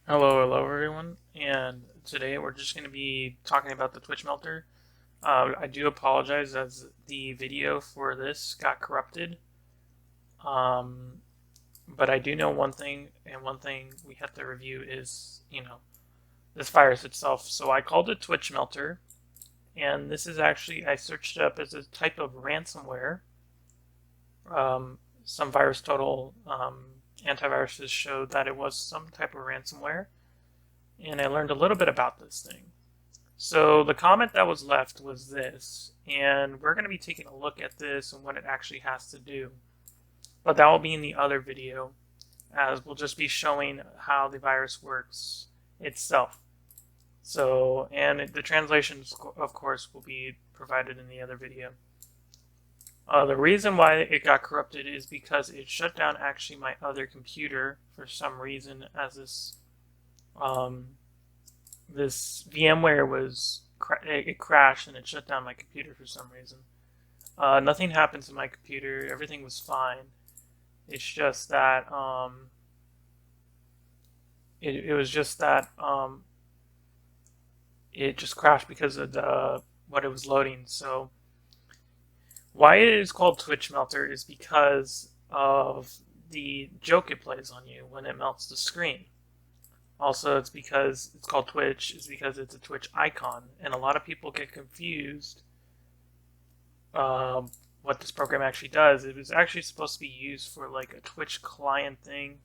Hello everyone, and today we're just going to be talking about the Twitch Melter. I do apologize as the video for this got corrupted, um, but I do know one thing, and one thing we have to review is, this virus itself. So I called it Twitch Melter, and this is actually, I searched it up as a type of ransomware. Some virus total antiviruses showed that it was some type of ransomware, and I learned a little bit about this thing. So the comment that was left was this, and we're going to be taking a look at this and what it actually has to do. But that will be in the other video, as we'll just be showing how the virus works itself. So, and the translations, of course, will be provided in the other video. The reason why it got corrupted is because it shut down actually my other computer for some reason, as this VMware was it crashed and it shut down my computer for some reason. Nothing happened to my computer. Everything was fine. It's just that it was just that it just crashed because of what it was loading. So why it is called Twitch Melter is because of the joke it plays on you when it melts the screen. Also, it's because it's called Twitch, is because it's a Twitch icon, and a lot of people get confused what this program actually does. It was actually supposed to be used for like a Twitch client thing,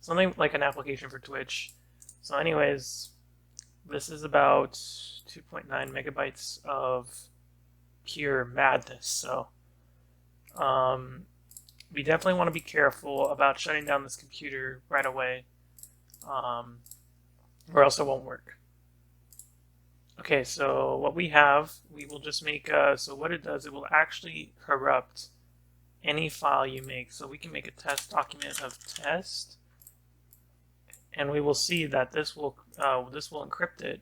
something like an application for Twitch. So anyways, this is about 2.9 megabytes of pure madness, so we definitely want to be careful about shutting down this computer right away. Or else it won't work. Okay, so what we have, we will just make, so what it does, it will actually corrupt any file you make. So we can make a test document of test, and we will see that this will encrypt it.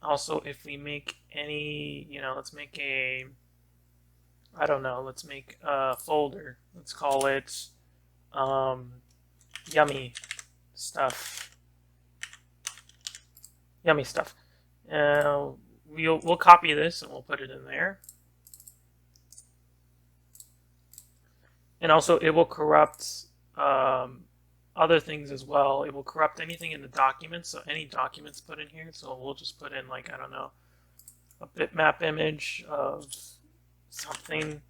Also, if we make any, let's make a, I don't know, let's make a folder. Let's call it yummy stuff. Yummy stuff. We'll copy this and we'll put it in there. And also, it will corrupt other things as well. It will corrupt anything in the documents. So any documents put in here. So we'll just put in, like, I don't know, a bitmap image of something.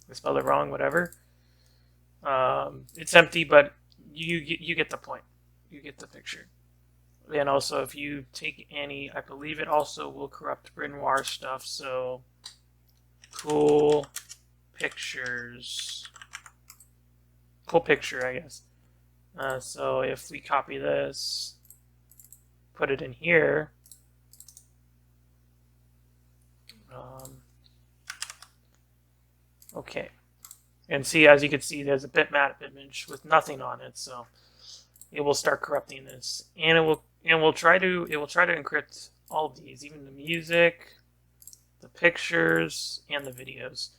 I spelled it wrong. Whatever. It's empty, but you get the point. You get the picture. And also, if you take any, I believe it also will corrupt Brinoir stuff. So, cool pictures. Cool picture, I guess. So if we copy this, put it in here. Okay. And see, as you can see, there's a bitmap image with nothing on it. So it will start corrupting this, and it will try to encrypt all of these, even the music, the pictures, and the videos.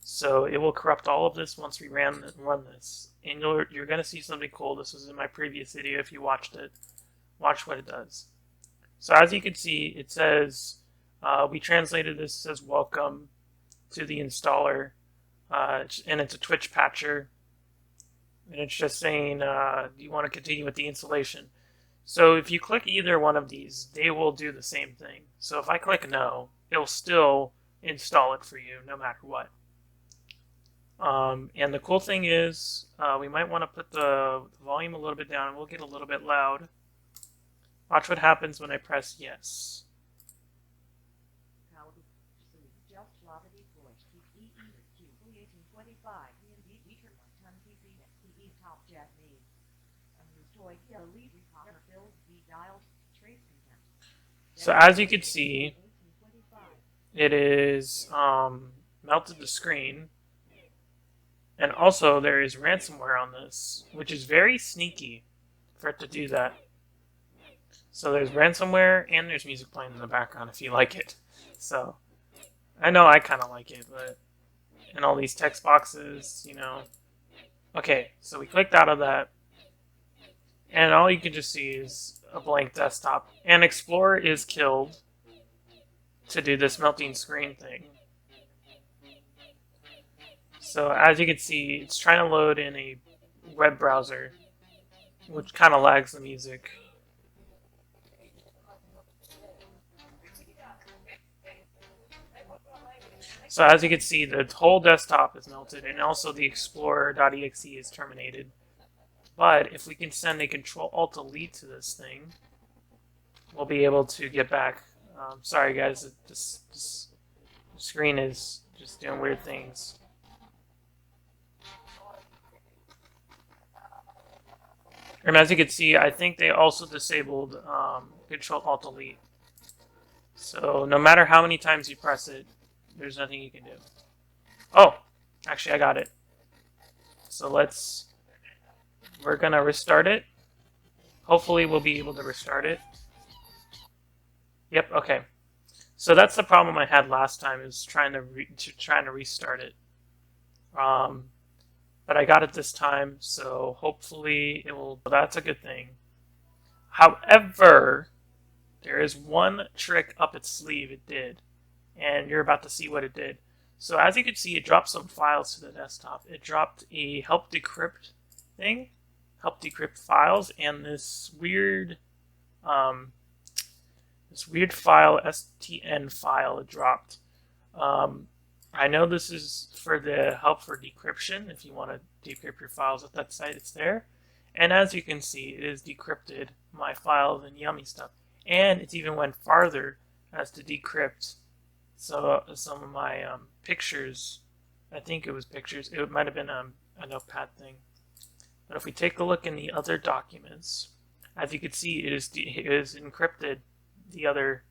So it will corrupt all of this once we run this, and you're going to see something cool. This was in my previous video. If you watched it, watch what it does. So as you can see, it says we translated this as welcome to the installer, and it's a Twitch patcher. And it's just saying, do you want to continue with the installation? So if you click either one of these, they will do the same thing. So if I click no, it'll still install it for you no matter what. And the cool thing is, we might want to put the volume a little bit down, and we'll get a little bit loud. Watch what happens when I press yes. So as you can see, it is melted the screen, and also there is ransomware on this, which is very sneaky for it to do that. So there's ransomware and there's music playing in the background if you like it. So I know I kind of like it, but and all these text boxes, Okay, so we clicked out of that. And all you can just see is a blank desktop. And Explorer is killed to do this melting screen thing. So as you can see, it's trying to load in a web browser, which kind of lags the music. So as you can see, the whole desktop is melted, and also the Explorer.exe is terminated. But if we can send a Control-Alt-Delete to this thing, we'll be able to get back. Sorry guys, this screen is just doing weird things. And as you can see, I think they also disabled Control-Alt-Delete. So no matter how many times you press it, there's nothing you can do. Oh, actually I got it. So we're gonna restart it. Hopefully we'll be able to restart it. Yep, okay. So that's the problem I had last time, is trying to restart it. But I got it this time, so hopefully it will. That's a good thing. However, there is one trick up its sleeve it did, and you're about to see what it did. So as you can see, it dropped some files to the desktop. It dropped a help decrypt thing, help decrypt files, and this weird file, stn file, it dropped. I know this is for the help for decryption. If you want to decrypt your files at that site, it's there. And as you can see, it has decrypted my files and yummy stuff. And it even went farther as to decrypt some of my pictures. I think it was pictures. It might have been a notepad thing. But if we take a look in the other documents, as you can see, it is encrypted the other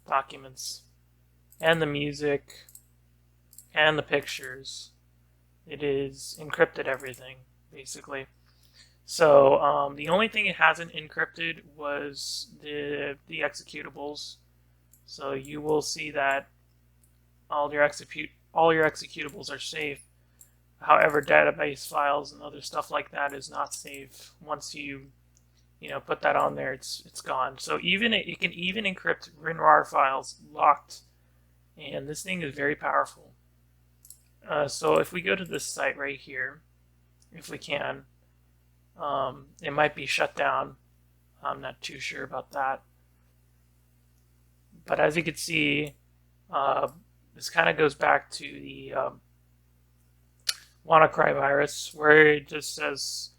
documents and the music and the pictures. It is encrypted everything, basically. So the only thing it hasn't encrypted was the executables. So you will see that all your executables are safe. However, database files and other stuff like that is not safe. Once you put that on there, it's gone. So it can even encrypt WinRAR files locked, and this thing is very powerful. So if we go to this site right here, if we can, it might be shut down. I'm not too sure about that. But as you can see, this kind of goes back to the WannaCry virus, where it just says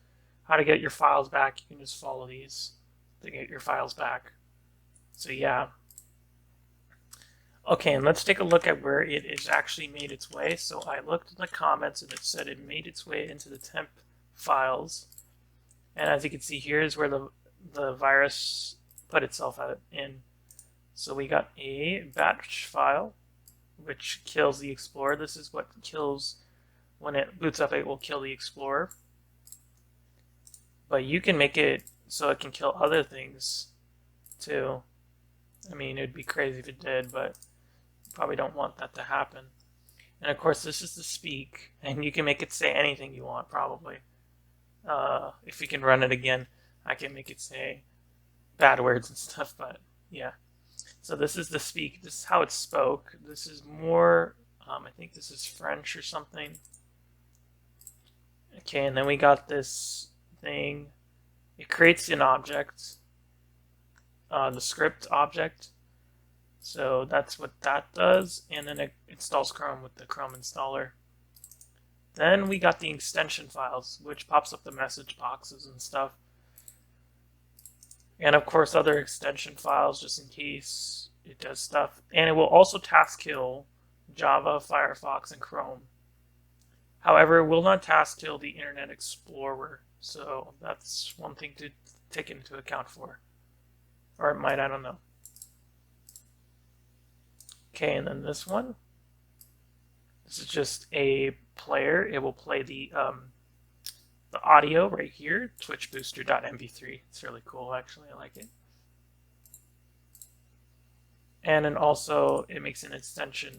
how to get your files back. You can just follow these to get your files back. So yeah. Okay, and let's take a look at where it has actually made its way. So I looked in the comments and it said it made its way into the temp files. And as you can see, here's where the virus put itself in. So we got a batch file, which kills the Explorer. This is what kills, when it boots up, it will kill the Explorer. But you can make it so it can kill other things too. I mean, it'd be crazy if it did, but you probably don't want that to happen. And of course, this is the speak, and you can make it say anything you want, probably. If we can run it again, I can make it say bad words and stuff, but yeah. So this is the speak. This is how it spoke. This is more, I think this is French or something. Okay, and then we got this thing. It creates an object, the script object. So that's what that does, and then it installs Chrome with the Chrome installer. Then we got the extension files, which pops up the message boxes and stuff. And of course other extension files, just in case it does stuff. And it will also task kill Java, Firefox, and Chrome. However, it will not task kill the Internet Explorer. So that's one thing to take into account for. Or it might, I don't know. Okay, and then this one. This is just a player. It will play the audio right here, TwitchBooster.mp3. It's really cool, actually. I like it. And then also it makes an extension,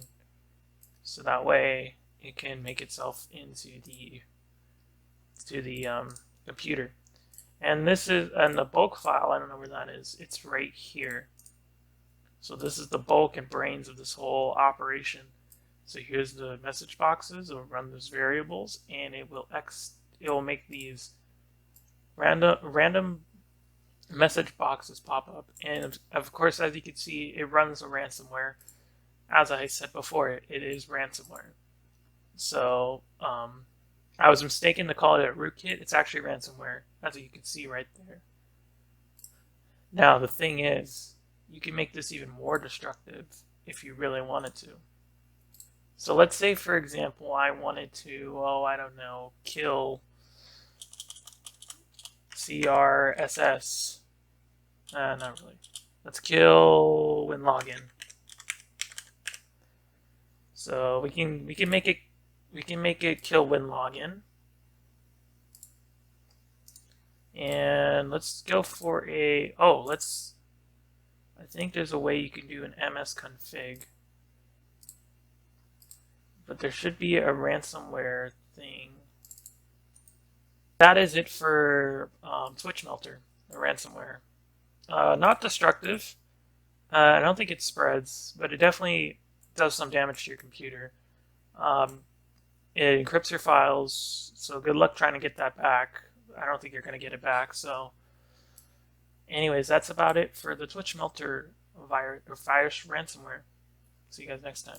so that way it can make itself into the computer. And this is, and the bulk file, I don't know where that is. It's right here. So this is the bulk and brains of this whole operation. So here's the message boxes. It will run those variables, and it will make these random message boxes pop up. And of course, as you can see, it runs a ransomware. As I said before, it is ransomware. So I was mistaken to call it a rootkit. It's actually ransomware. That's what you can see right there. Now the thing is, you can make this even more destructive if you really wanted to. So let's say, for example, I wanted to, I don't know, kill CRSS. Not really. Let's kill WinLogin. So we can make it kill WinLogin. And let's go for a I think there's a way you can do an msconfig. But there should be a ransomware thing. That is it for TwitchMelter, the ransomware. Not destructive. I don't think it spreads, but it definitely does some damage to your computer. It encrypts your files, so good luck trying to get that back. I don't think you're going to get it back. So anyways, that's about it for the TwitchMelter virus ransomware. See you guys next time.